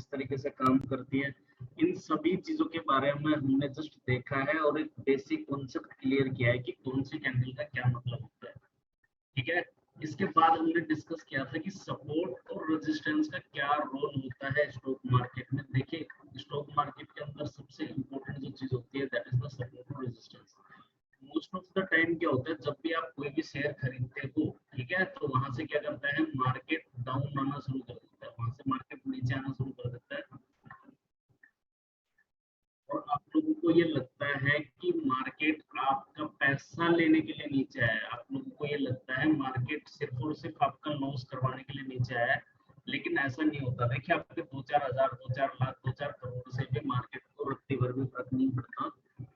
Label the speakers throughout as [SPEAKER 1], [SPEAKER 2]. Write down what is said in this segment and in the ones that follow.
[SPEAKER 1] किस तरीके से काम करती है, इन सभी चीजों के बारे में हमने जस्ट देखा है और एक बेसिक कॉन्सेप्ट क्लियर किया है कि कौन सी कैंडल का क्या मतलब होता है। ठीक है, इसके बाद हमने डिस्कस किया था कि सपोर्ट और रेजिस्टेंस का क्या रोल होता है स्टॉक मार्केट में। देखिए, स्टॉक मार्केट के अंदर सबसे इम्पोर्टेंट जो चीज होती है दैट इज द सपोर्ट और resistance. Most of the time क्या होता है, जब भी आप कोई भी शेयर खरीदते हो, ठीक है, तो वहां से क्या करता है, मार्केट डाउन आना शुरू कर देता है, वहां से मार्केट नीचे आना शुरू कर देता है और आप लोगों को ये लगता है कि मार्केट आपका पैसा लेने के लिए नीचे आया है, आप लोगों को ये लगता है मार्केट सिर्फ और सिर्फ आपका लॉस करवाने के लिए नीचे आया है, लेकिन ऐसा नहीं होता। देखिए, आपके 2-4 हजार, 2-4 लाख, 2-4 करोड़ से भी मार्केट को रत्ती भर भी फर्क नहीं पड़ता।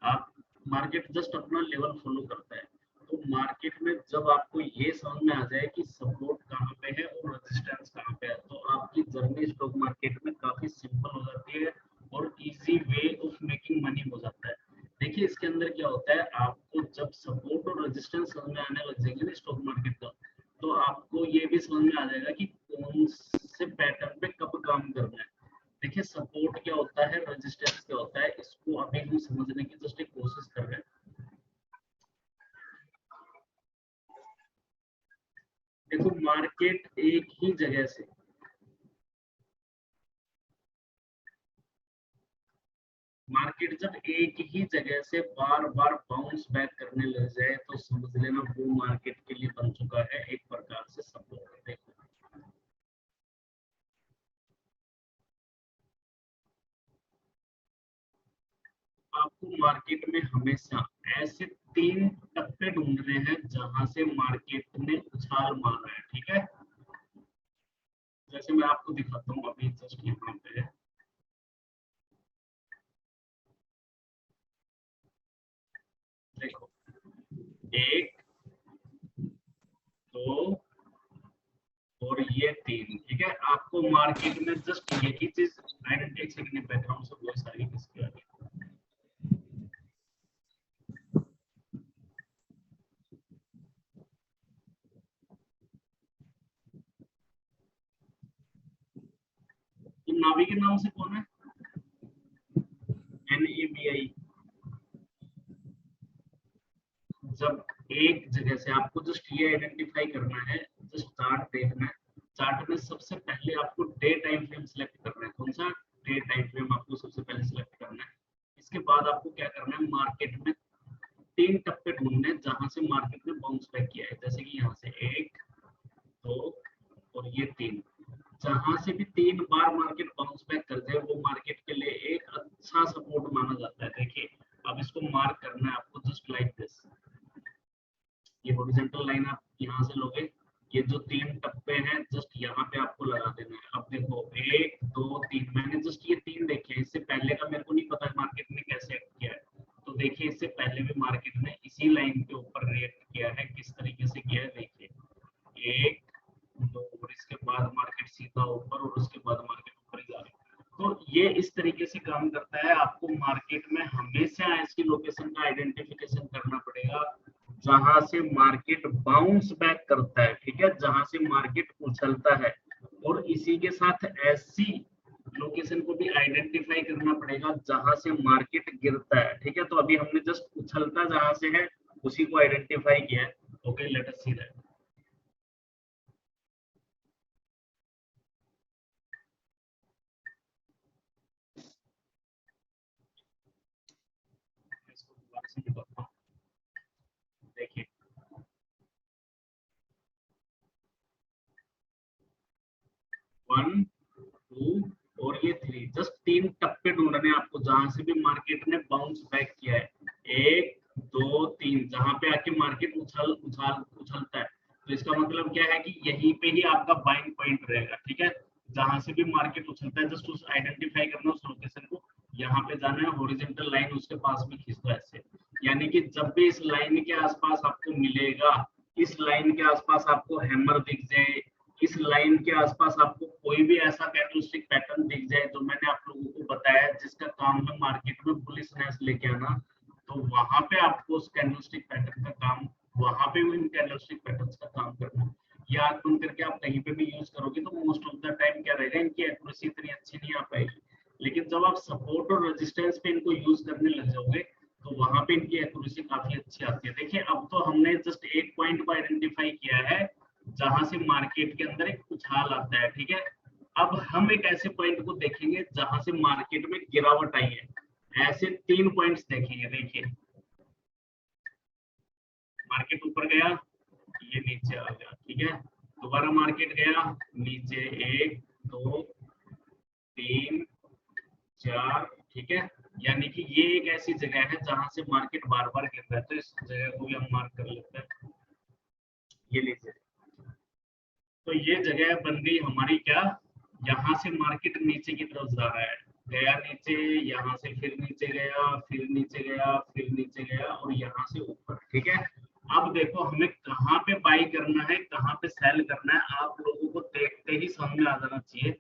[SPEAKER 1] आप मार्केट जस्ट अपना लेवल फॉलो करता है। तो मार्केट में जब आपको ये समझ में आ जाए कि सपोर्ट कहाँ पे है और रेजिस्टेंस कहाँ पे है, तो आपकी जर्नी स्टॉक मार्केट में काफी सिंपल हो जाती है और easy way of making money हो जाता है। देखिए, इसके अंदर क्या होता है, आपको जब सपोर्ट और रेजिस्टेंस समझ में आने लग जाएंगे ना स्टॉक मार्केट का, तो आपको ये भी समझ में आ जाएगा कि कौन से पैटर्न पे कब काम करना है। देखिए, सपोर्ट क्या होता है, रेजिस्टेंस क्या होता है, इसको अभी हम समझने की जस्ट एक कोशिश कर रहे हैं। देखो, मार्केट एक ही जगह से मार्केट जब एक ही जगह से बार बार बाउंस बैक करने लग जाए, तो समझ लेना वो मार्केट के लिए बन चुका है एक प्रकार से सपोर्ट। देखो, आपको मार्केट में हमेशा ऐसे 3 टप्पे ढूंढने हैं जहां से मार्केट ने उछाल मारा है। ठीक है, जैसे मैं आपको दिखाता हूँ अभी जस्ट यहाँ पे। देखो, 1, 2 और ये 3। ठीक है, आपको मार्केट में जस्ट यही चीज आइडेंटिटी सेकंड में बैकग्राउंड से बहुत सारी किसकी आ रही है। तो नावी के नाम से कौन है, NAVI। जब एक जगह से आपको जस्ट ये आइडेंटिफाई करना है, जस्ट चार्ट देखना है, चार्ट में सबसे पहले आपको डे टाइम फ्रेम सिलेक्ट करना है। कौन सा डे टाइम फ्रेम आपको सबसे पहले सिलेक्ट करना है। इसके बाद आपको क्या करना है, मार्केट में 3 टप्पे ढूंढने हैं जहां से मार्केट ने बाउंस बैक किया है। जैसे कि यहाँ से 1, 2 और ये 3। जहां से भी 3 बार मार्केट बाउंस बैक कर जाए, वो मार्केट के लिए एक अच्छा सपोर्ट माना जाता है। देखिए, अब इसको मार्क करना है आपको जस्ट लाइक दिस। ये हॉरिजॉन्टल लाइन आप यहाँ से लोगे, ये जो 3 टप्पे हैं जस्ट यहाँ पे आपको लगा देना है। अब देखो, 1, 2, 3, मैंने जस्ट ये 3 देखे हैं, इससे पहले का मेरे को नहीं पता मार्केट ने कैसे एक्ट किया है। तो देखिए, इससे पहले भी मार्केट ने इसी लाइन के ऊपर रिएक्ट किया है, किस तरीके से किया है देखिए, 1, 2 और इसके बाद मार्केट सीधा ऊपर और उसके बाद मार्केट ऊपर ही जा रही है। तो ये इस तरीके से काम करता है। आपको मार्केट में हमेशा ऐसी लोकेशन का आइडेंटिफिकेशन करना पड़ेगा जहां से मार्केट बाउंस बैक करता है। ठीक है, जहां से मार्केट उछलता है, और इसी के साथ ऐसी लोकेशन को भी आइडेंटिफाई करना पड़ेगा जहां से मार्केट गिरता है। ठीक है, तो अभी हमने जस्ट उछलता जहां से है उसी को आइडेंटिफाई किया है। Okay, let us see that. इसको दोबारा से निकालता हूं। देखिए, 1, 2 और ये 3, जस्ट 3 टप्पे ढूंढने हैं आपको जहां से भी मार्केट ने बाउंस बैक किया है। 1, 2, 3, जहां पे आके मार्केट उछलता है, तो इसका मतलब क्या है कि यहीं पे ही आपका बाइंग पॉइंट रहेगा। ठीक है, जहां से भी मार्केट उछलता है जस्ट उस आइडेंटिफाई करना उस लोकेशन को, यहाँ पे जाना है, हॉरिजॉन्टल लाइन उसके पास में खींच दो ऐसे। यानी कि जब भी इस लाइन के आसपास आपको मिलेगा, इस लाइन के आसपास आपको हैमर दिख जाए, इस लाइन के आसपास आपको कोई भी ऐसा कैंडलस्टिक पैटर्न दिख जाए जो मैंने आप लोगों को बताया जिसका काम है मार्केट में बुलिशनेस लेके आना, तो वहां पे आपको उस कैंडलस्टिक पैटर्न का काम, वहां पे इन कैंडलस्टिक पैटर्न्स का काम करना। ये आंख बंद करके आप कहीं पे भी यूज करोगे तो मोस्ट ऑफ द टाइम क्या रहेगा, इनकी एक्यूरेसी इतनी अच्छी नहीं आ पाएगी। लेकिन जब आप सपोर्ट और रेजिस्टेंस पे इनको यूज करने लग जाओगे तो वहां पे इनकी एक्यूरेसी काफी अच्छी आती है। देखिए अब तो हमने जस्ट एक पॉइंट को आइडेंटिफाई किया है जहां से मार्केट के अंदर एक उछाल आता है, ठीक है। अब हम एक ऐसे पॉइंट को देखेंगे जहां से मार्केट में गिरावट आई है। ऐसे 3 पॉइंट्स देखेंगे। देखिए मार्केट ऊपर गया, ये नीचे आ गया, ठीक है। दोबारा मार्केट गया नीचे, 1 2 3 4, ठीक है। यानी कि ये एक ऐसी जगह है जहां से मार्केट बार बार गिर रहा है, तो इस जगह को भी हम मार्क कर लेते हैं। ये लीजिए, तो ये जगह बन गई हमारी क्या, यहाँ से मार्केट नीचे की तरफ जा रहा है, गया नीचे, यहाँ से फिर नीचे गया, फिर नीचे गया, फिर नीचे गया और यहाँ से ऊपर, ठीक है। अब देखो हमें कहाँ पे बाई करना है, कहाँ पे सेल करना है, आप लोगों को देखते ही समझ में आ जाना चाहिए।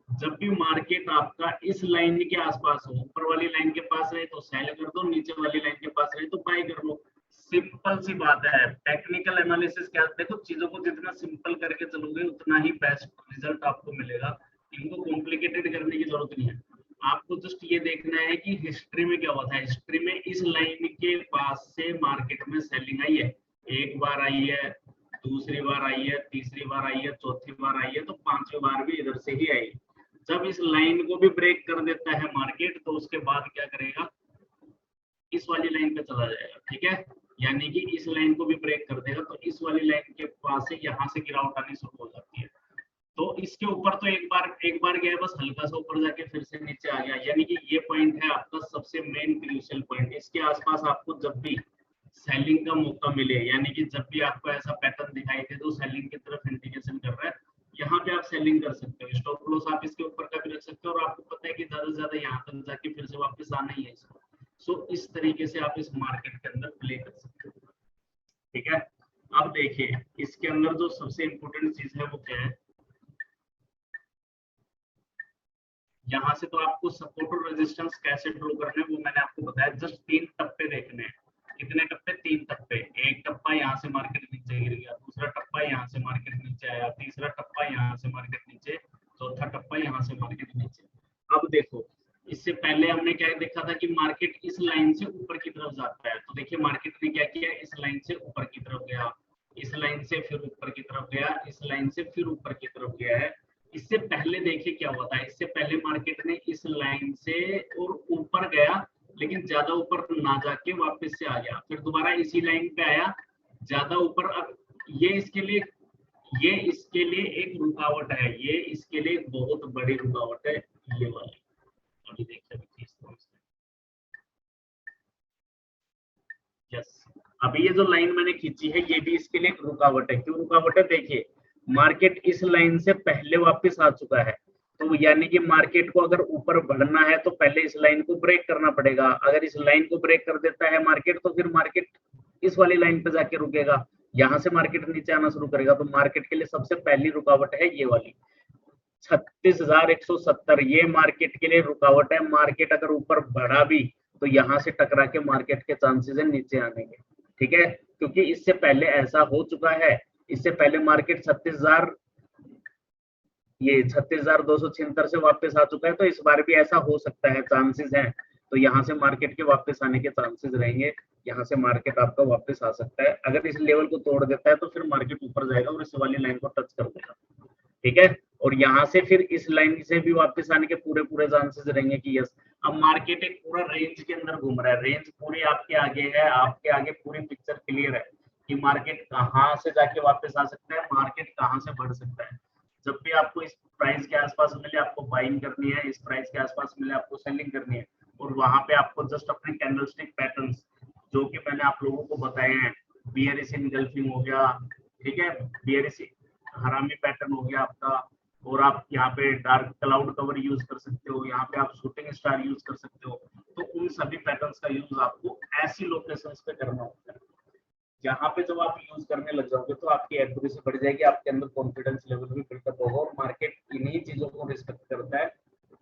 [SPEAKER 1] जब भी मार्केट आपका इस लाइन के आसपास हो, ऊपर वाली लाइन के पास रहे तो सेल कर दो, नीचे वाली लाइन के पास रहे तो बाय कर लो। सिंपल सी बात है। टेक्निकल एनालिसिस क्या, देखो चीजों को जितना सिंपल करके चलोगे उतना ही बेस्ट रिजल्ट आपको मिलेगा। इनको कॉम्प्लिकेटेड करने की जरूरत नहीं है। आपको जस्ट ये देखना है कि हिस्ट्री में क्या हुआ था। हिस्ट्री में इस लाइन के पास से मार्केट में सेलिंग आई है, एक बार आई है, दूसरी बार आई है, तीसरी बार आई है, चौथी बार आई है, तो पांचवी बार भी इधर से ही आई। जब इस लाइन को भी ब्रेक कर देता है मार्केट तो उसके बाद क्या करेगा, इस वाली लाइन पे चला जाएगा, ठीक है। यानी कि इस लाइन को भी ब्रेक कर देगा तो इस वाली लाइन के पास से यहाँ से गिरावट आनी शुरू हो जाती है। तो इसके ऊपर तो एक बार गया, बस हल्का सा ऊपर जाके फिर से नीचे आ गया। यानी कि ये पॉइंट है आपका सबसे मेन क्रूशियल पॉइंट। इसके आसपास आपको जब भी सेलिंग का मौका मिले, यानी कि जब भी आपको ऐसा पैटर्न दिखाई दे जो सेलिंग की तरफ इंडिकेशन कर रहा है, यहाँ पे आप सेलिंग कर सकते हो। स्टॉप लॉस आप इसके ऊपर का भी रख सकते हो और आपको पता है कि ज्यादा से ज्यादा यहाँ तक जाके फिर से वापस आना ही है इसको। सो इस तरीके से आप इस मार्केट के अंदर प्ले कर सकते हो, ठीक है। अब देखिए इसके अंदर जो सबसे इंपॉर्टेंट चीज है वो क्या है, यहाँ से तो आपको सपोर्ट और रेजिस्टेंस कैसे ड्रॉ करने हैं वो मैंने आपको बताया। जस्ट 3 टप्पे देखने हैं। कितने टप्पे, 3 टप्पे। एक टप्पा यहाँ से मार्केट नीचे गिर गया, दूसरा टप्पा यहाँ से मार्केट नीचे आया, तीसरा टप्पा यहाँ से मार्केट नीचे, चौथा टप्पा यहाँ से मार्केट नीचे। अब देखो इससे पहले हमने क्या देखा था कि मार्केट इस लाइन से ऊपर की तरफ जाता है। तो देखिए मार्केट ने क्या किया, इस लाइन से ऊपर की तरफ गया, इस लाइन से फिर ऊपर की तरफ गया, इस लाइन से फिर ऊपर की तरफ गया है। इससे पहले देखिए क्या हुआ था, इससे पहले मार्केट ने इस लाइन से और ऊपर गया लेकिन ज्यादा ऊपर ना जाके वापस से आ गया, फिर दोबारा इसी लाइन पे आया ज्यादा ऊपर। अब ये इसके लिए एक रुकावट है, ये इसके लिए एक बहुत बड़ी रुकावट है, ये वाली। अभी देखते हैं यस, अभी ये जो लाइन मैंने खींची है ये भी इसके लिए एक रुकावट है। क्यों रुकावट है, देखिए मार्केट इस लाइन से पहले वापस आ चुका है, तो यानी कि मार्केट को अगर ऊपर बढ़ना है तो पहले इस लाइन को ब्रेक करना पड़ेगा। अगर इस लाइन को ब्रेक कर देता है मार्केट तो फिर मार्केट इस वाली लाइन पे जाके रुकेगा, यहाँ से मार्केट नीचे आना शुरू करेगा। तो मार्केट के लिए सबसे पहली रुकावट है ये वाली 36,170, ये मार्केट के लिए रुकावट है। मार्केट अगर ऊपर बढ़ा भी तो यहाँ से टकरा के मार्केट के चांसेस है नीचे आने के, ठीक है। क्योंकि इससे पहले ऐसा हो चुका है, इससे पहले मार्केट 36,276 से वापस आ चुका है, तो इस बार भी ऐसा हो सकता है, चांसेस हैं। तो यहाँ से मार्केट के वापस आने के चांसेस रहेंगे, यहाँ से मार्केट आपका वापस आ सकता है। अगर इस लेवल को तोड़ देता है तो फिर मार्केट ऊपर जाएगा और इस वाली लाइन को टच कर देगा, ठीक है। और यहाँ से फिर इस लाइन से भी वापस आने के पूरे चांसेस रहेंगे कि यस। अब मार्केट एक पूरा रेंज के अंदर घूम रहा है, रेंज पूरी आपके आगे है, आपके आगे पूरी पिक्चर क्लियर है कि मार्केट कहाँ से जाके वापस आ सकता है, मार्केट कहाँ से बढ़ सकता है। जब भी आपको इस प्राइस के आसपास मिले आपको बाइंग करनी है, इस प्राइस के आसपास मिले आपको सेलिंग करनी है। और वहां पे आपको जस्ट अपने कैंडलस्टिक पैटर्न्स जो कि मैंने आप लोगों को बताए हैं, बियरिश इनगल्फिंग हो गया, ठीक है, बियरिश हरामी पैटर्न हो गया आपका, और आप यहाँ पे डार्क क्लाउड कवर यूज कर सकते हो, यहाँ पे आप शूटिंग स्टार यूज कर सकते हो। तो उन सभी पैटर्न्स का यूज आपको ऐसी लोकेशंस पे करना होता है जहाँ पे जब आप यूज करने लग जाओगे तो आपकी एक्यूरेसी बढ़ जाएगी, आपके अंदर कॉन्फिडेंस लेवल भी बिल्डअप होगा और मार्केट इन्हीं चीजों को रिस्पेक्ट करता है।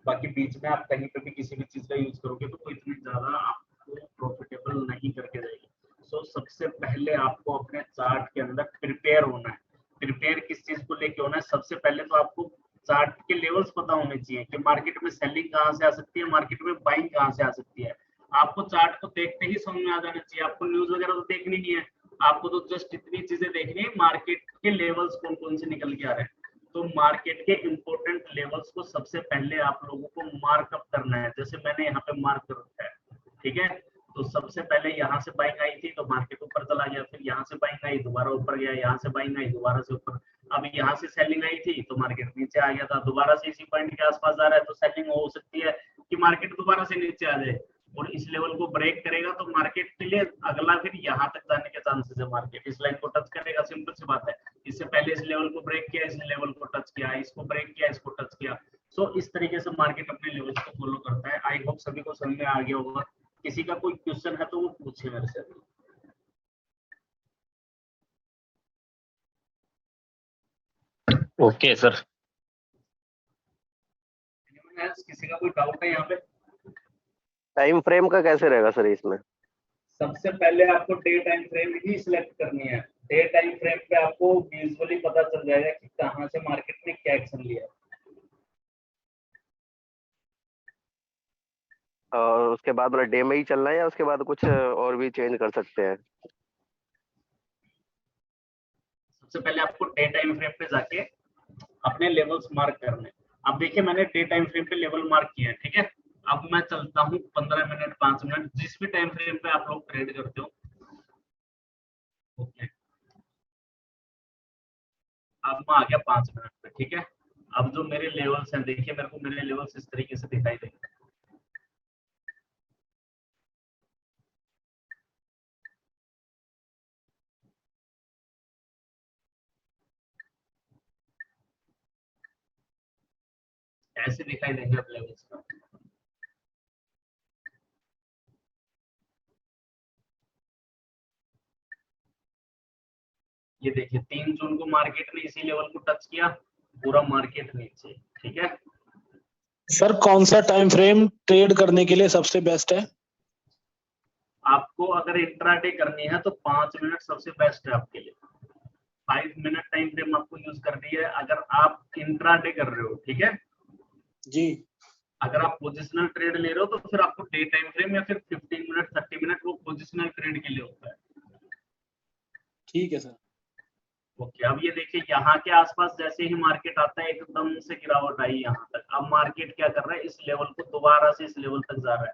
[SPEAKER 1] बाकी बीच में आप कहीं पे भी किसी भी चीज का यूज करोगे तो वो इतनी ज्यादा आपको प्रॉफिटेबल नहीं करके देगी। सो सबसे पहले आपको अपने चार्ट के अंदर प्रिपेयर होना है। प्रिपेयर किस चीज को लेके होना है, सबसे पहले तो आपको चार्ट के लेवल्स पता होने चाहिए कि मार्केट में सेलिंग कहाँ से आ सकती है, मार्केट में बाइंग कहाँ से आ सकती है। आपको चार्ट को देखते ही समझ में आ जाना चाहिए, आपको न्यूज वगैरह तो देखनी नहीं है, आपको तो जस्ट इतनी चीजें देखनी है, मार्केट के लेवल्स कौन कौन से निकल के आ रहे हैं। तो मार्केट के इंपॉर्टेंट लेवल्स को सबसे पहले आप लोगों को मार्कअप करना है, जैसे मैंने यहाँ पे मार्क कर रखा है, ठीक है। तो सबसे पहले यहाँ से बाइंग आई थी तो मार्केट ऊपर चला गया, फिर यहाँ से बाइंग आई दोबारा ऊपर गया, यहाँ से बाइंग आई दोबारा से ऊपर, अब यहाँ से सेलिंग आई थी तो मार्केट नीचे आ गया था, दोबारा से इसी पॉइंट के आसपास जा रहा है तो सेलिंग हो सकती है कि मार्केट दोबारा से नीचे आ जाए, और इस लेवल को ब्रेक करेगा तो मार्केट के लिए अगला फिर यहाँ तक जाने के चांसेस है, मार्केट इस लाइन को टच करेगा, सिंपल सी बात है। इससे पहले इस लेवल को ब्रेक किया, इस लेवल को टच किया, इसको ब्रेक किया, इसको टच किया। सो इस तरीके से मार्केट अपने लेवल्स को फॉलो करता है। आई होप सभी को समझ में आ गया होगा। किसी का कोई क्वेश्चन है तो वो पूछे मेरे से।
[SPEAKER 2] Okay sir.
[SPEAKER 1] किसी का कोई डाउट है यहाँ पे?
[SPEAKER 3] टाइम फ्रेम का कैसे रहेगा सर इसमें?
[SPEAKER 1] सबसे पहले आपको डे टाइम फ्रेम ही सिलेक्ट करनी है। डे टाइम फ्रेम पे आपको विजुअली पता चल जाएगा कि कहां से मार्केट ने क्या एक्शन लिया।
[SPEAKER 3] और उसके बाद मतलब डे में ही चलना है या उसके बाद कुछ और भी चेंज कर सकते हैं?
[SPEAKER 1] सबसे पहले आपको डे टाइम फ्रेम पे जाके अपने लेवल्स मार्क करने। अब देखिए मैंने डे टाइम फ्रेम पे लेवल मार्क किया है, ठीक है। अब मैं चलता हूँ 15 मिनट 5 मिनट जिस भी टाइम फ्रेम पे आप लोग ट्रेड करते हो। ओके, अब मैं आ गया 5 मिनट पे, ठीक है। अब जो मेरे लेवल्स हैं देखिए, मेरे को मेरे लेवल्स इस तरीके से दिखाई देंगे। ऐसे दिखाई देंगे अब लेवल्स का। ये देखिए 3 जून को मार्केट ने इसी लेवल को टच किया, पूरा मार्केट नीचे, ठीक है।
[SPEAKER 4] सर कौन सा टाइम फ्रेम ट्रेड करने के लिए सबसे बेस्ट है?
[SPEAKER 1] आपको अगर इंट्राडे करनी है तो 5 मिनट सबसे बेस्ट है आपके लिए। 5 मिनट टाइम फ्रेम आपको यूज करनी है अगर आप इंट्राडे कर रहे हो, ठीक है
[SPEAKER 4] जी।
[SPEAKER 1] अगर आप पोजिशनल ट्रेड ले रहे हो तो फिर आपको डे टाइम फ्रेम या फिर 15 मिनट 30 मिनट वो पोजिशनल ट्रेड के लिए होता है।
[SPEAKER 4] ठीक है सर।
[SPEAKER 1] ओके, अब ये देखिए यहाँ के आसपास जैसे ही मार्केट आता है एकदम से गिरावट आई यहाँ तक। अब मार्केट क्या कर रहा है, इस लेवल को दोबारा से इस लेवल तक जा रहा है।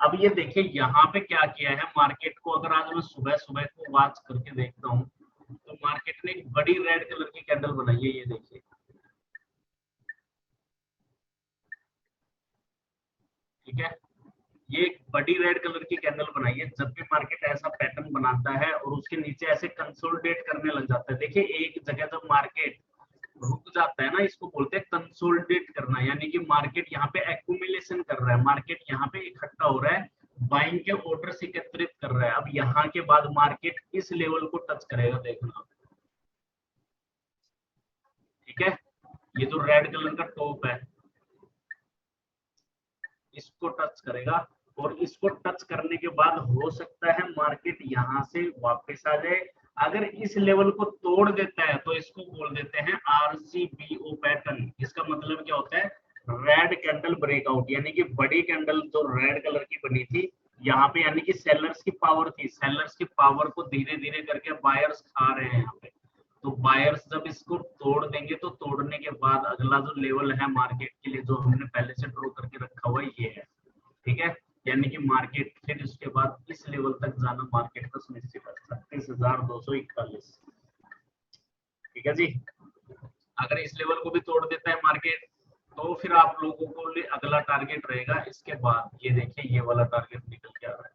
[SPEAKER 1] अब ये देखिए यहाँ पे क्या किया है मार्केट को, अगर आज मैं सुबह सुबह को वॉच करके देखता हूँ तो मार्केट ने एक बड़ी रेड कलर की कैंडल बनाई है, ये देखिए, ठीक है। ये एक बड़ी रेड कलर की कैंडल बनाई है। जब भी मार्केट ऐसा पैटर्न बनाता है और उसके नीचे ऐसे कंसोलिडेट करने लग जाता है, देखिए एक जगह जब मार्केट रुक जाता है ना, इसको बोलते हैं कंसोलिडेट करना, यानी कि मार्केट यहाँ पे एक्यूमुलेशन कर रहा है, मार्केट यहाँ पे इकट्ठा हो रहा है, बाइंग के ऑर्डर्स एकत्रित कर रहा है। अब यहाँ के बाद मार्केट इस लेवल को टच करेगा, देखना, ठीक है। ये जो रेड कलर का टॉप है इसको टच करेगा, और इसको टच करने के बाद हो सकता है मार्केट यहाँ से वापस आ जाए। अगर इस लेवल को तोड़ देता है तो इसको बोल देते हैं RCBO पैटर्न। इसका मतलब क्या होता है, रेड कैंडल ब्रेकआउट, यानी कि बड़ी कैंडल जो रेड कलर की बनी थी यहाँ पे, यानी कि सेलर्स की पावर थी, सेलर्स की पावर को धीरे धीरे करके बायर्स खा रहे हैं यहाँ पे। तो बायर्स जब इसको तोड़ देंगे तो तोड़ने के बाद अगला जो लेवल है मार्केट के लिए जो हमने पहले से ड्रॉ करके रखा हुआ है ये है, ठीक है। यानी कि मार्केट फिर उसके बाद इस लेवल तक जाना मार्केट का सुनिश्चित है 36,241, ठीक है जी। अगर इस लेवल को भी तोड़ देता है मार्केट तो फिर आप लोगों को लिए अगला टारगेट रहेगा इसके बाद, ये देखिए ये वाला टारगेट निकल के आ रहा है।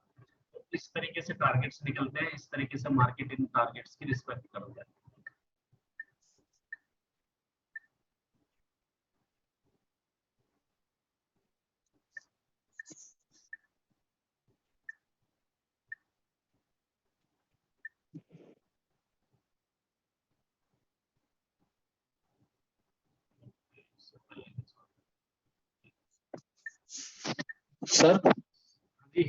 [SPEAKER 1] तो इस तरीके से टारगेट्स निकलते हैं, इस तरीके से मार्केट इन टारगेट्स की रिस्पेक्ट करता है।
[SPEAKER 4] सर
[SPEAKER 1] जी,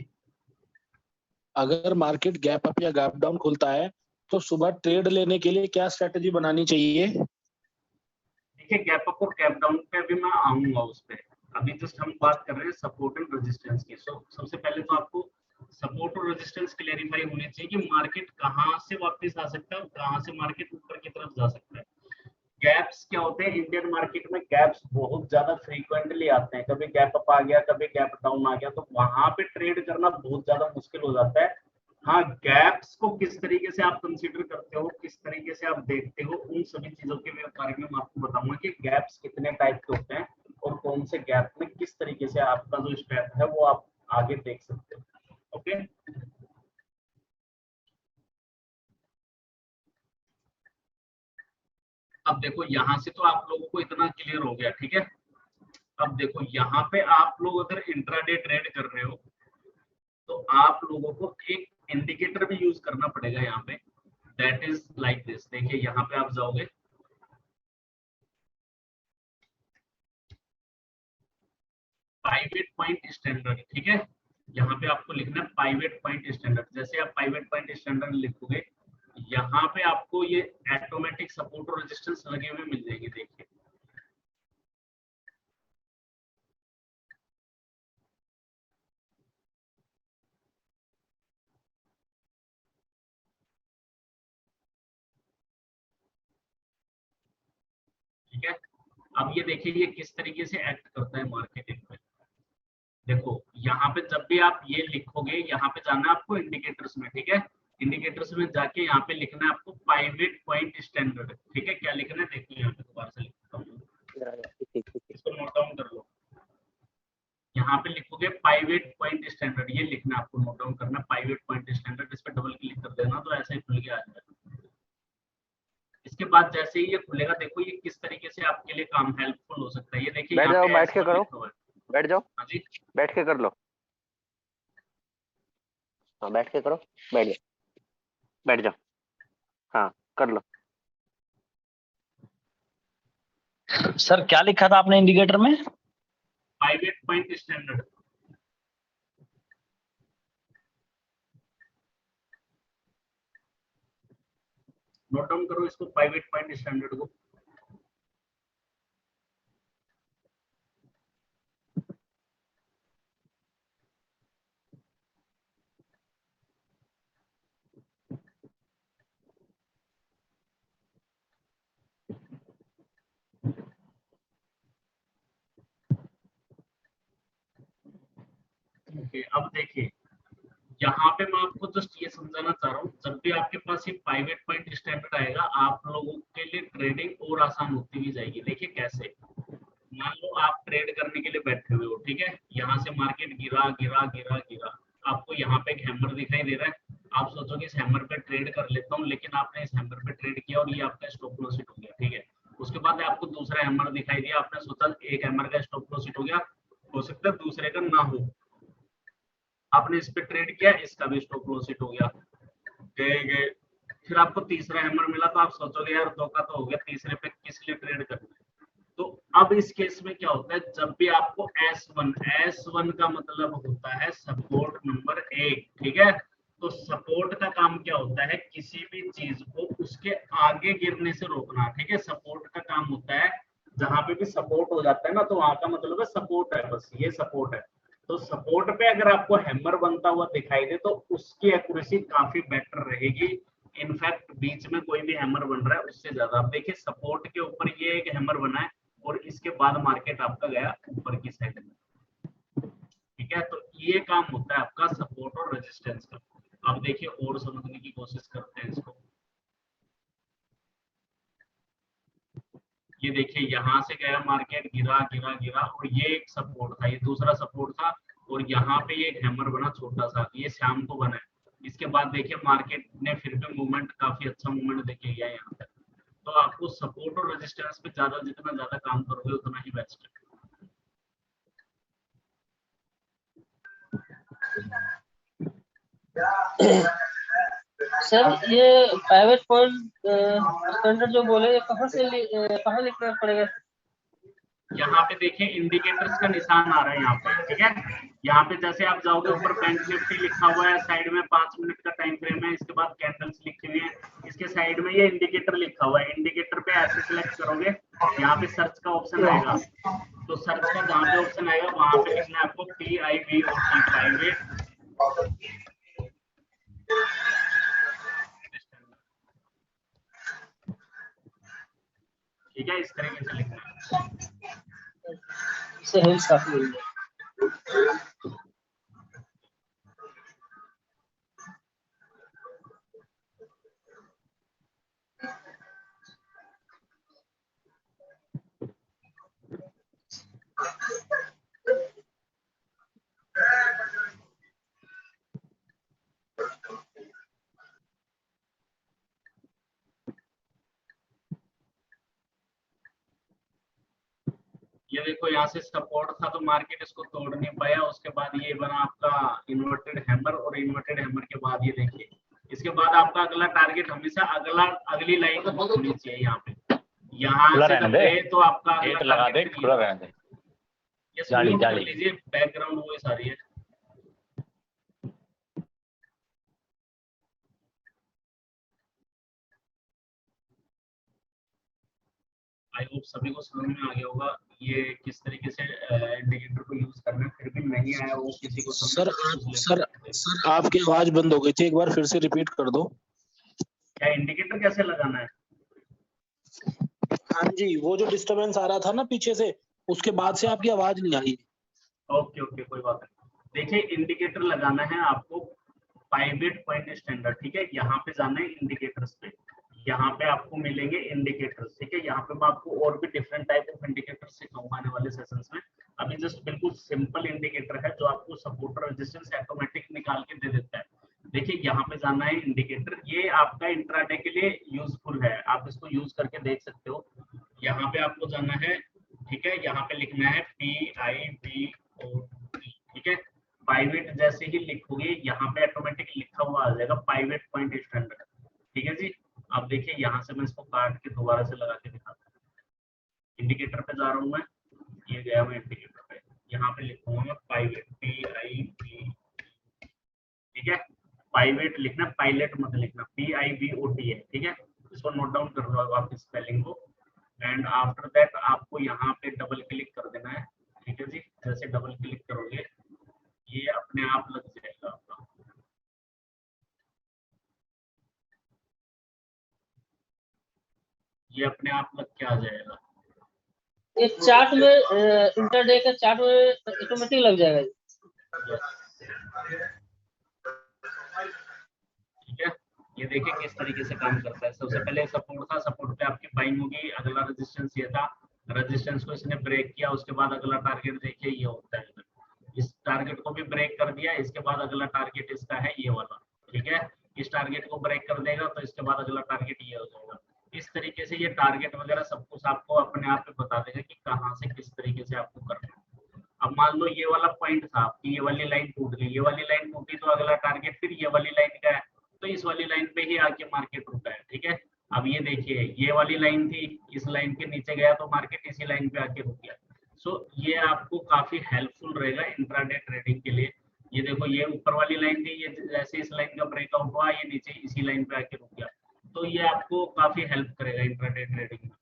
[SPEAKER 4] अगर मार्केट गैप अप या गैप डाउन खुलता है तो सुबह ट्रेड लेने के लिए क्या स्ट्रेटेजी बनानी चाहिए?
[SPEAKER 1] देखिए गैप अप और गैप डाउन पे भी मैं आऊंगा उस पे। अभी जस्ट हम बात कर रहे हैं सपोर्ट एंड रेजिस्टेंस की। सबसे पहले तो आपको सपोर्ट और रेजिस्टेंस क्लेरिफाई होनी चाहिए कि मार्केट कहाँ से वापस आ सकता है और कहाँ से मार्केट ऊपर की तरफ जा सकता है। गैप्स क्या होते हैं इंडियन मार्केट में? गैप्स बहुत ज्यादा फ्रीक्वेंटली आते हैं, कभी गैप अप आ गया, कभी गैप डाउन आ गया, तो वहां पे ट्रेड करना बहुत ज्यादा मुश्किल हो जाता है। हाँ, गैप्स को किस तरीके से आप कंसीडर करते हो, किस तरीके से आप देखते हो, उन सभी चीजों के बारे में मैं आपको बताऊंगा कि गैप्स कितने टाइप के होते हैं और कौन से गैप में किस तरीके से आपका जो स्टेप है वो आप आगे देख सकते हो। ओके, अब देखो यहाँ से तो आप लोगों को इतना क्लियर हो गया, ठीक है। अब देखो यहाँ पे आप लोग अगर इंट्राडे ट्रेड कर रहे हो तो आप लोगों को एक इंडिकेटर भी यूज करना पड़ेगा यहाँ पे, दैट इज लाइक दिस। देखिए यहाँ पे आप जाओगे, पाइवेट पॉइंट स्टैंडर्ड, ठीक है। यहाँ पे आपको लिखना है पाइवेट पॉइंट स्टैंडर्ड। जैसे आप पाइवेट पॉइंट स्टैंडर्ड लिखोगे, यहाँ पे आपको ये ऑटोमेटिक सपोर्ट और रेजिस्टेंस लगे हुए मिल जाएंगे। देखिए ठीक है। अब ये देखिए ये किस तरीके से एक्ट करता है मार्केटिंग में। देखो यहाँ पे जब भी आप ये लिखोगे, यहाँ पे जाना है आपको इंडिकेटर्स में, ठीक है। इंडिकेटर्स में जाके यहाँ पे लिखना है आपको पाइवेट पॉइंट स्टैंडर्ड, ठीक है। क्या लिखना है देखो, यहाँ पे दोबारा से लिखता हूँ, इसको नोट डाउन कर लो। यहाँ पे लिखोगे पाइवेट पॉइंट स्टैंडर्ड, ये लिखना है आपको, नोट डाउन करना पाइवेट पॉइंट स्टैंडर्ड। इस पर डबल क्लिक कर देना तो ऐसे ही खुल के आ जाएगा। इसके बाद जैसे ही ये खुलेगा, देखो ये किस तरीके से आपके लिए काम हेल्पफुल हो सकता है। ये देखिए
[SPEAKER 3] बैठ
[SPEAKER 1] यहाँ
[SPEAKER 3] जाओ,
[SPEAKER 1] पे
[SPEAKER 3] बैठ के करो, बैठ जाओ,
[SPEAKER 1] हाँ जी,
[SPEAKER 3] बैठ के कर लो। हाँ बैठ के करो, बैठ जाओ, बैठ जाओ, हाँ कर लो।
[SPEAKER 2] सर क्या लिखा था आपने इंडिकेटर में?
[SPEAKER 1] Pivot point standard. Note down करो इसको, पाइवेट पॉइंट स्टैंडर्ड को। ओके, अब देखिए यहाँ पे मैं आपको जस्ट ये समझाना चाह रहा हूँ, जब भी आपके पास ये प्राइवेट पॉइंट स्टैंडर्ड आएगा, आप लोगों के लिए ट्रेडिंग और आसान होती भी जाएगी। देखिए कैसे, मान लो आप ट्रेड करने के लिए बैठे हुए हो, ठीक है। यहाँ से मार्केट गिरा गिरा गिरा गिरा, आपको यहाँ पे एक हैमर दिखाई दे रहा है। आप सोचोगे इस हैमर पे ट्रेड कर लेता हूँ, लेकिन आपने इस हैमर पे ट्रेड किया और ये आपका स्टॉप लॉस हिट हो गया, ठीक है। उसके बाद आपको दूसरा हैमर दिखाई दिया, आपने सोचा एक हैमर का स्टॉप लॉस हिट हो गया, हो सकता है दूसरे का ना हो, आपने इस पे ट्रेड किया, इसका भी स्टॉप लॉस हिट हो गया, गए गए। फिर आपको तीसरा हैमर मिला तो आप सोचोगे यार धोखा तो हो गया, तीसरे पे किस लिए ट्रेड करना है। तो अब इस केस में क्या होता है, जब भी आपको S1 का मतलब होता है सपोर्ट नंबर 1, ठीक है। तो सपोर्ट का काम क्या होता है, किसी भी चीज को उसके आगे गिरने से रोकना, ठीक है। सपोर्ट का काम होता है, जहां पे भी सपोर्ट हो जाता है ना, तो वहां का मतलब है सपोर्ट है, बस ये सपोर्ट है। तो सपोर्ट पे अगर आपको हैमर बनता हुआ दिखाई दे तो उसकी एक्यूरेसी काफी बेटर रहेगी। इनफैक्ट बीच में कोई भी हैमर बन रहा है उससे ज्यादा। आप देखिए सपोर्ट के ऊपर ये एक हैमर बना है और इसके बाद मार्केट आपका गया ऊपर की साइड में, ठीक है। तो ये काम होता है आपका सपोर्ट और रेजिस्टेंस का। अब देखिए और समझने की कोशिश करते हैं इसको। ये देखिए यहाँ से गया मार्केट, गिरा गिरा गिरा, और ये एक सपोर्ट था, ये दूसरा सपोर्ट था, और यहाँ पे ये एक हैमर बना छोटा सा, ये शाम को बना है। इसके बाद देखिए मार्केट ने फिर भी मूवमेंट, काफी अच्छा मूवमेंट देखिए गया यहाँ पे। तो आपको सपोर्ट और रेजिस्टेंस पे ज्यादा, जितना ज्यादा काम करोगे उतना ही बेस्ट है।
[SPEAKER 5] सर ये प्राइवेट पॉइंट स्टैंडर्ड जो बोले, कहाँ लिखना पड़ेगा?
[SPEAKER 1] यहाँ पे देखिए इंडिकेटर्स का निशान आ रहा है यहाँ पे, ठीक है। यहाँ पे जैसे आप जाओगे ऊपर बैंक निफ्टी लिखा हुआ है, साइड में 5 मिनट का टाइम फ्रेम है, इसके बाद कैंडल्स लिखी हुई है, इसके साइड में ये इंडिकेटर लिखा हुआ है। इंडिकेटर पे ऐसे सिलेक्ट करोगे, यहाँ पे सर्च का ऑप्शन आएगा, तो सर्च का जहाँ पे ऑप्शन आएगा वहां पे लिखना है आपको PIV और प्राइवेट। ठीक है, इस तरीके से लिखना है।
[SPEAKER 5] इससे हेल्थ काफी हुई है।
[SPEAKER 1] ये देखो यहाँ से सपोर्ट था तो मार्केट इसको तोड़ नहीं पाया, उसके बाद ये बना आपका इन्वर्टेड हैमर, और इन्वर्टेड हैमर के बाद ये देखिए इसके बाद आपका अगला टारगेट हमेशा अगली लाइन होनी चाहिए। यहाँ पे यहाँ से दबे तो आपका
[SPEAKER 2] गेट लगा दे, खुला रहने दे।
[SPEAKER 1] ये
[SPEAKER 2] जाली,
[SPEAKER 1] स्मूथ कर
[SPEAKER 2] जाली।
[SPEAKER 1] लीजिए, बैकग्राउंड वॉइस आ रही है। आई होप सभी को समझ में आ गया होगा ये किस तरीके से इंडिकेटर को यूज करना है। फिर भी नहीं आया वो किसी को
[SPEAKER 4] सर सर आपकी आवाज बंद हो गई थी, एक बार फिर से रिपीट कर दो।
[SPEAKER 1] क्या इंडिकेटर कैसे लगाना है?
[SPEAKER 4] हाँ जी, वो जो डिस्टरबेंस आ रहा था ना पीछे से, उसके बाद से आपकी आवाज नहीं आई।
[SPEAKER 1] ओके ओके, कोई बात नहीं। देखिए इंडिकेटर लगाना है आपको पाइवेट पॉइंट स्टैंडर्ड, ठीक है। यहाँ पे जाना है इंडिकेटर्स पे, यहाँ पे आपको मिलेंगे इंडिकेटर्स, ठीक है। यहाँ पे मैं आपको और भी डिफरेंट टाइप ऑफ इंडिकेटर्स सिखाऊंगा आने वाले सेशंस में। अभी जस्ट बिल्कुल सिंपल इंडिकेटर है जो आपको सपोर्ट और रेजिस्टेंस ऑटोमेटिक निकाल के दे देता है। देखिए यहाँ पे जाना है इंडिकेटर, ये आपका इंट्राडे के लिए यूजफुल है, आप इसको यूज करके देख सकते हो। यहाँ पे आपको जाना है, ठीक है। यहाँ पे लिखना है PIVOT, ठीक है। पाइवेट जैसे ही लिखोगे यहाँ पे ऑटोमेटिक लिखा हुआ आ जाएगा पाइवेट पॉइंट स्टैंडर्ड, ठीक है जी। अब देखिए यहाँ से मैं इसको काट के दोबारा से लगा के दिखाता हूँ। इंडिकेटर पे जा रहा हूँ मैं, ये गया मैं इंडिकेटर पे, यहाँ पे लिखूंगा मैं पाइवेट PIV, ठीक है। पाइवेट लिखना, पायलट मत लिखना, PIVOT है, ठीक है। इसको नोट डाउन कर लो आप स्पेलिंग को। एंड आफ्टर दैट आपको यहाँ पे डबल क्लिक कर देना है, ठीक है जी। जैसे डबल क्लिक करोगे ये अपने आप लग जाएगा आपका। ये अपने आप लग के आ जाएगा।
[SPEAKER 5] ये चार्ट में इंटरडे का चार्ट में ऑटोमेटिक लग जाएगा।
[SPEAKER 1] ठीक है, ये देखिए किस तरीके से काम करता है। सबसे पहले सपोर्ट था, सपोर्ट पे आपकी बाइंग होगी, अगला रेजिस्टेंस ये था, रेजिस्टेंस को इसने ब्रेक किया, उसके बाद अगला टारगेट देखिए ये होता है। इस टारगेट को भी ब्रेक कर दिया, इसके बाद अगला टारगेट इसका है ये वाला, ठीक है। इस टारगेट को ब्रेक कर देगा तो इसके बाद अगला टारगेट ये हो जाएगा। इस तरीके से ये टारगेट वगैरह सब कुछ आपको अपने आप पे बता देगा कि कहाँ से किस तरीके से आपको करना है। अब मान लो ये वाला पॉइंट था कि ये वाली लाइन टूट गई, ये वाली लाइन टूटी तो अगला टारगेट फिर ये वाली लाइन का है, तो इस वाली लाइन पे ही आके मार्केट रुका है, ठीक है। अब ये देखिए ये वाली लाइन थी, इस लाइन के नीचे गया तो मार्केट इसी लाइन पे आके रुक गया। सो ये आपको काफी हेल्पफुल रहेगा इंट्राडे ट्रेडिंग के लिए। ये देखो ये ऊपर वाली लाइन थी, ये जैसे इस लाइन का ब्रेकआउट हुआ ये नीचे इसी लाइन पे आके रुक गया, तो ये आपको काफी हेल्प करेगा इंट्राडे ट्रेडिंग में।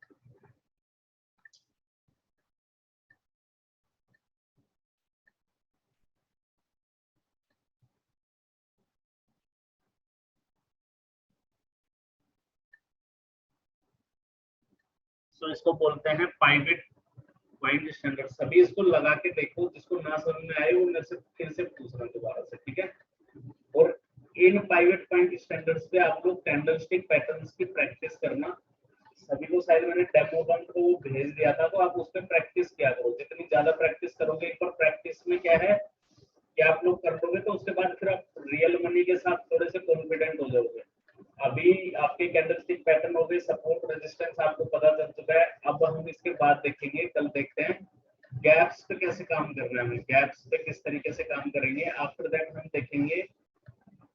[SPEAKER 1] सो इसको बोलते हैं पाइवेट पॉइंट स्टैंडर्ड। सभी इसको लगा के देखो, जिसको ना समझ में आए वो मेरे से फिर से पूछना दोबारा से, ठीक है। और इन पाइवेट पॉइंट स्टैंडर्ड्स पे आप लोग कैंडलस्टिक पैटर्न्स की प्रैक्टिस करना। सभी को शायद मैंने डेमो वन को भेज दिया था, तो आप उस पर प्रैक्टिस किया करो। जितनी ज्यादा प्रैक्टिस करोगे, एक बार प्रैक्टिस में क्या है कि आप लोग कर लोगे तो उसके बाद फिर आप रियल मनी के साथ थोड़े से कॉन्फिडेंट हो जाओगे। अभी आपके कैंडलस्टिक पैटर्न हो गए, सपोर्ट रेजिस्टेंस आपको पता चल चुका है। अब हम इसके बाद देखेंगे, कल देखते हैं गैप्स पे कैसे काम कर रहे हैं, हम गैप्स पे किस तरीके से काम करेंगे। आफ्टर दैट हम देखेंगे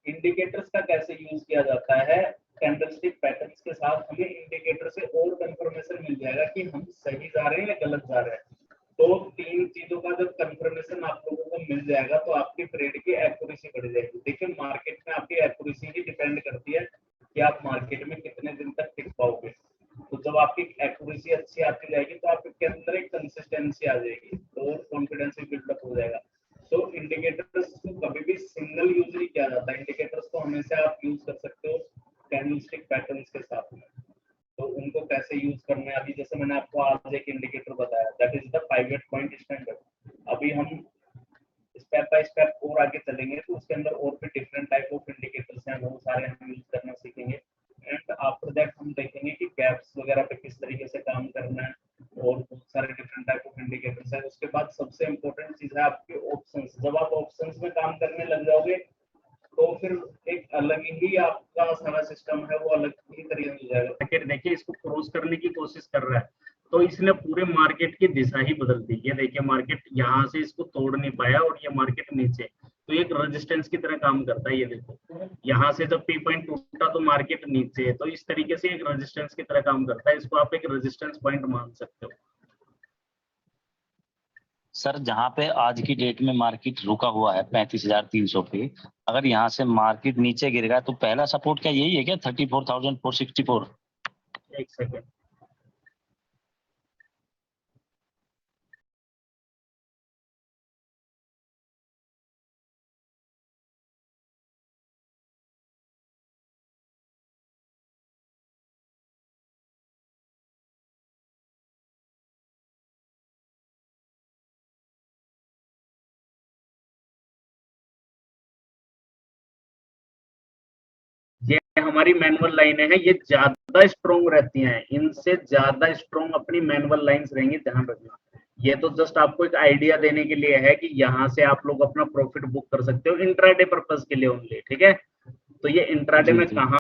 [SPEAKER 1] इंडिकेटर्स का कैसे यूज किया जाता है। कैंडलस्टिक पैटर्न्स के साथ हमें इंडिकेटर से और कंफर्मेशन मिल जाएगा कि हम सही जा रहे हैं या गलत जा रहे हैं। तो 3 चीजों का जब कंफर्मेशन आप लोगों को मिल जाएगा तो आपकी ट्रेड की एक्यूरेसी बढ़ जाएगी। देखिए मार्केट में आपकी एक्यूरेसी ही डिपेंड करती है कि आप मार्केट में कितने दिन तक टिक पाओगे। तो जब आपकी एक्यूरेसी अच्छी आती जाएगी तो आपके अंदर एक कंसिस्टेंसी आ जाएगी और कॉन्फिडेंस भी बिल्डअप हो जाएगा। तो इंडिकेटर्स को कभी भी सिंगल यूज नहीं किया जाता। इंडिकेटर्स को हमेशा आप यूज कर सकते हो कैंडलस्टिक पैटर्न्स के साथ में। तो उनको कैसे यूज करना है, अभी जैसे मैंने आपको आज एक इंडिकेटर बताया, that is the pivot point standard. अभी हम स्टेप बाय स्टेप और आगे चलेंगे तो उसके अंदर और भी डिफरेंट टाइप ऑफ इंडिकेटर्स हैं, वो सारे हम यूज करना सीखेंगे। एंड आफ्टर दैट हम देखेंगे कि गैप्स वगैरह पे किस तरीके से काम करना है और बहुत सारे डिफरेंट टाइप ऑफ इंडिकेटर्स है। उसके बाद सबसे इंपॉर्टेंट चीज है आपके ऑप्शंस। जब आप ऑप्शंस में काम करने लग जाओगे तो फिर एक अलग ही आपका सारा सिस्टम है वो अलग ही तरीके से हो जाएगा। मार्केट देखिए इसको क्रॉस करने की कोशिश कर रहा है तो इसने पूरे मार्केट की दिशा ही बदल दी। ये देखिए मार्केट यहाँ से इसको तोड़ नहीं पाया और ये मार्केट नीचे, तो एक रेजिस्टेंस की तरह काम करता है। ये देखो यहाँ से जब पी पॉइंट टूटा तो मार्केट नीचे है, तो इस तरीके से एक रेजिस्टेंस की तरह काम करता है। इसको आप एक रेजिस्टेंस पॉइंट मान सकते हो।
[SPEAKER 2] सर जहाँ पे आज की डेट में मार्केट रुका हुआ है 35,300 पे, अगर यहाँ से मार्केट नीचे गिर गया तो पहला सपोर्ट क्या यही है क्या 34,464?
[SPEAKER 1] एक सेकेंड, ये हमारी मैनुअल लाइनें हैं, ये ज्यादा स्ट्रॉन्ग रहती हैं, इनसे ज्यादा स्ट्रॉन्ग अपनी मैनुअल लाइंस रहेंगी, ध्यान रखना। ये तो जस्ट आपको एक आइडिया देने के लिए है कि यहाँ से आप लोग अपना प्रॉफिट बुक कर सकते हो इंट्राडे पर्पस के लिए ओनली, ठीक है। तो ये इंट्राडे में कहाँ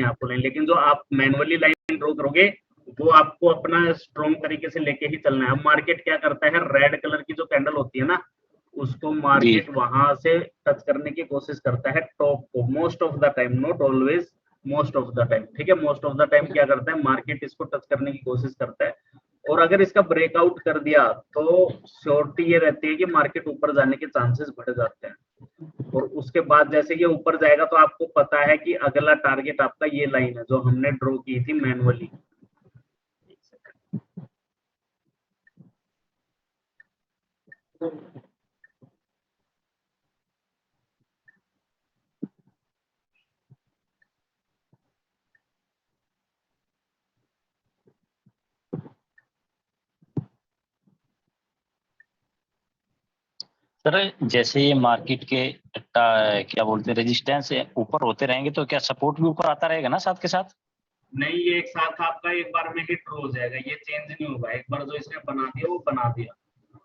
[SPEAKER 1] आपको लाइन, लेकिन जो आप मैनुअली लाइन ड्रॉ करोगे वो आपको अपना स्ट्रॉन्ग तरीके से लेके ही चलना है। अब मार्केट क्या करता है, रेड कलर की जो कैंडल होती है ना, उसको मार्केट वहां से टच करने की कोशिश करता है टॉप को, most of the time, not always, most of the time, ठीक है। मोस्ट ऑफ द टाइम क्या करता है, मार्केट इसको टच करने की कोशिश करता है और अगर इसका ब्रेकआउट कर दिया तो श्योरिटी ये रहती है कि मार्केट ऊपर जाने के चांसेस बढ़ जाते हैं। और उसके बाद जैसे ये ऊपर जाएगा तो आपको पता है कि अगला टारगेट आपका ये लाइन है जो हमने ड्रॉ की थी मैनुअली।
[SPEAKER 2] सर जैसे ये मार्केट के क्या बोलते हैं रेजिस्टेंस ऊपर होते रहेंगे तो क्या सपोर्ट भी ऊपर आता रहेगा ना साथ के साथ?
[SPEAKER 1] नहीं, ये एक साथ आपका एक बार में हिट हो जाएगा, ये चेंज नहीं होगा। एक बार जो इसने बना दिया वो बना दिया,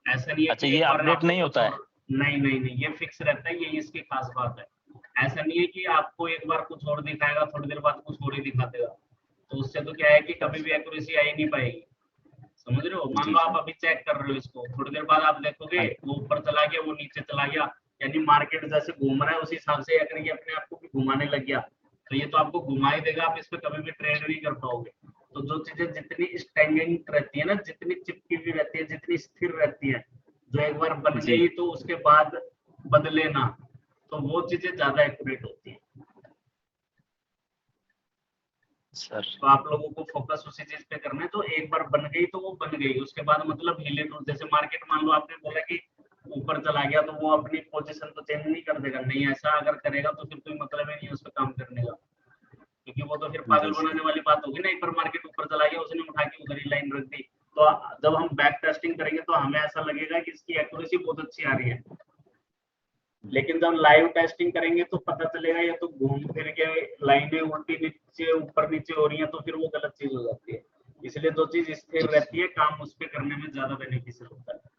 [SPEAKER 1] ऐसा नहीं है।
[SPEAKER 2] अच्छा, ये अपडेट नहीं होता है?
[SPEAKER 1] नहीं नहीं नहीं, ये फिक्स रहता है, यही इसकी खास बात है। ऐसा नहीं है कि आपको एक बार कुछ और दिखाएगा थोड़ी देर बाद कुछ और ही दिखा देगा, तो उससे तो क्या है कि कभी भी एक्यूरेसी आ ही नहीं पाएगी, समझ रहे हो। मान लो आप अभी चेक कर रहे हो इसको, थोड़ी देर बाद आप देखोगे वो ऊपर चला गया, वो नीचे चला गया, यानी मार्केट जैसे घूम रहा है उसी हिसाब से अगर ये अपने आप को भी घुमाने लग गया तो ये तो आपको घुमा ही देगा, आप इस पे कभी भी ट्रेड नहीं कर पाओगे। तो जो चीजें जितनी स्टैंडिंग रहती है ना, जितनी चिपकी हुई रहती है, जितनी स्थिर रहती है, जो एक बार बन गई तो उसके बाद बदले ना, तो वो चीजें ज्यादा एक्यूरेट होती है।
[SPEAKER 2] सर
[SPEAKER 1] तो आप लोगों को फोकस उसी चीज पे करना है। तो एक बार बन गई तो वो बन गई, उसके बाद मतलब हिले तो, जैसे मार्केट मान लो आपने बोला कि ऊपर चला गया तो वो अपनी पोजीशन तो चेंज नहीं कर देगा, नहीं, ऐसा अगर करेगा तो फिर कोई मतलब ही नहीं उस पर काम करने का, क्योंकि वो तो फिर पागल बनाने वाली बात होगी ना। एक बार मार्केट ऊपर चला गया, उसने उठा के उधर ही लाइन रख दी, तो जब हम बैक टेस्टिंग करेंगे तो हमें ऐसा लगेगा कि इसकी एक्यूरेसी बहुत अच्छी आ रही है, लेकिन जब लाइव टेस्टिंग करेंगे तो पता चलेगा ये तो घूम फिर के लाइनें उल्टी नीचे ऊपर नीचे हो रही हैं, तो फिर वो गलत चीज हो जाती है। इसलिए जो चीज स्थिर रहती है काम उस पर करने में ज्यादा बेनिफिशियल होता है।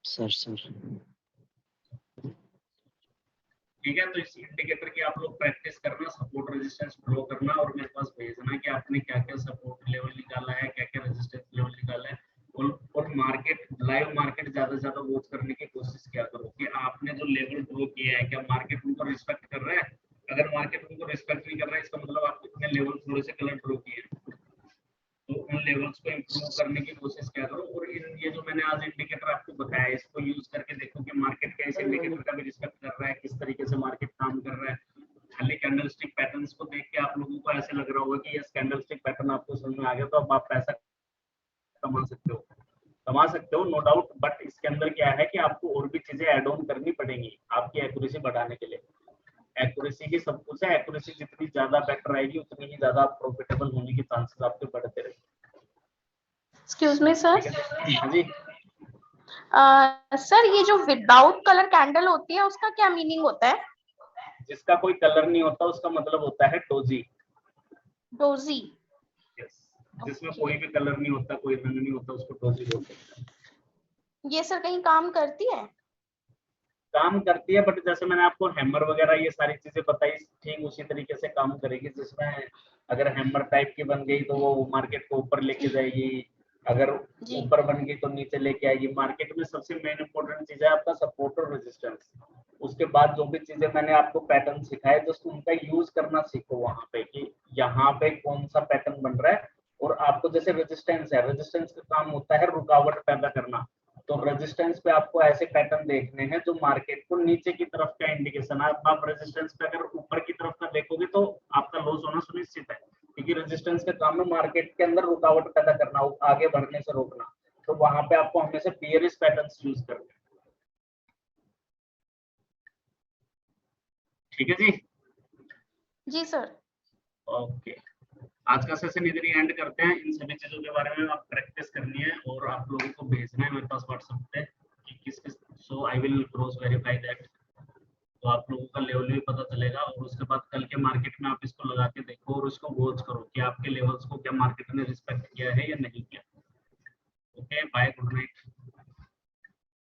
[SPEAKER 2] सर
[SPEAKER 1] ठीक है, तो इस इंडिकेटर की आप लोग प्रैक्टिस करना, सपोर्ट रेजिस्टेंस ड्रॉ करना और मेरे पास भेजना कि आपने क्या क्या सपोर्ट लेवल निकाला है, क्या क्या रेजिस्टेंस लेवल निकाला है। और मार्केट, लाइव मार्केट ज्यादा से ज्यादा वॉच करने की कोशिश क्या करो कि आपने जो लेवल ड्रॉ किया है क्या मार्केट उनको रिस्पेक्ट कर रहा है। अगर मार्केट उनको रिस्पेक्ट नहीं कर रहा है इसका मतलब आप कितने लेवल थोड़े से गलत ड्रॉ किए हैं। तो उन लेवल्स को इम्प्रूव करने की कोशिश किया करो। और ये जो मैंने आज इंडिकेटर आपको बताया, इसको यूज करके देखो कि मार्केट का इस इंडिकेटर का भी रिस्पेक्ट कर रहा है, किस तरीके से मार्केट काम कर रहा है। खाली कैंडलस्टिक पैटर्न्स को देख के आप लोगों को ऐसे लग रहा होगा कि यस कैंडलस्टिक पैटर्न आपको समझ में आ गया, तो अब आप पैसा कमा सकते हो नो डाउट। बट इसके अंदर क्या है कि आपको और भी चीजें ऐड ऑन करनी पड़ेंगी आपकी एक्यूरेसी बढ़ाने के लिए। एक्यूरेसी की सब कुछ है, एक्यूरेसी जितनी ज्यादा बेटर आएगी उतनी ही ज्यादा प्रॉफिटेबल होने के चांसेस आपके बढ़ते रहेंगे।
[SPEAKER 6] Excuse me sir.
[SPEAKER 1] हाँ जी
[SPEAKER 6] सर ये जो विदाउट कलर कैंडल होती है उसका क्या मीनिंग होता है?
[SPEAKER 1] जिसका कोई कलर नहीं होता उसका मतलब होता है डोजी।
[SPEAKER 6] डोजी।
[SPEAKER 1] यस, जिसमें कोई भी कलर नहीं होता, कोई रंग नहीं होता, उसको डोजी बोलते हैं।
[SPEAKER 6] ये सर कहीं काम करती है?
[SPEAKER 1] काम करती है, बट जैसे मैंने आपको हैमर वगैरह ये सारी चीजें बताई, ठीक उसी तरीके से काम करेगी। जिसमें अगर हैमर टाइप की बन गई तो वो मार्केट को ऊपर लेके जाएगी, अगर ऊपर बन गई तो नीचे लेके आएगी। मार्केट में सबसे मेन इंपॉर्टेंट चीज है आपका सपोर्ट और रेजिस्टेंस। उसके बाद जो भी चीजें मैंने आपको पैटर्न सिखाए, जस्ट उनका यूज करना सीखो वहां पे कि यहाँ पे कौन सा पैटर्न बन रहा है। और आपको जैसे रेजिस्टेंस है, रेजिस्टेंस का काम होता है रुकावट पैदा करना। तो रेजिस्टेंस पे आपको ऐसे पैटर्न देखने हैं जो मार्केट को नीचे की तरफ का इंडिकेशन। आप रेजिस्टेंस पे अगर ऊपर की तरफ का देखोगे तो आपका लॉस होना सुनिश्चित है, क्योंकि रेजिस्टेंस का काम है मार्केट के अंदर रुकावट पैदा करना, आगे बढ़ने से रोकना। तो वहां पे आपको हमेशा बियरिश पैटर्न्स यूज करने। ठीक है जी?
[SPEAKER 6] जी सर।
[SPEAKER 1] ओके, आज का सेशन इधर ही एंड करते हैं। इन सभी चीजों के बारे में आप प्रैक्टिस करनी है और आप लोगों को भेजना है मेरे पास व्हाट्सएप पे कि किस किस, so I will cross verify that. तो आप लोगों का लेवल भी पता चलेगा और उसके बाद कल के मार्केट में आप इसको लगा के देखो और उसको वॉच करो कि आपके लेवल्स को क्या मार्केट ने रिस्पेक्ट किया है या नहीं किया। Okay, bye, good night.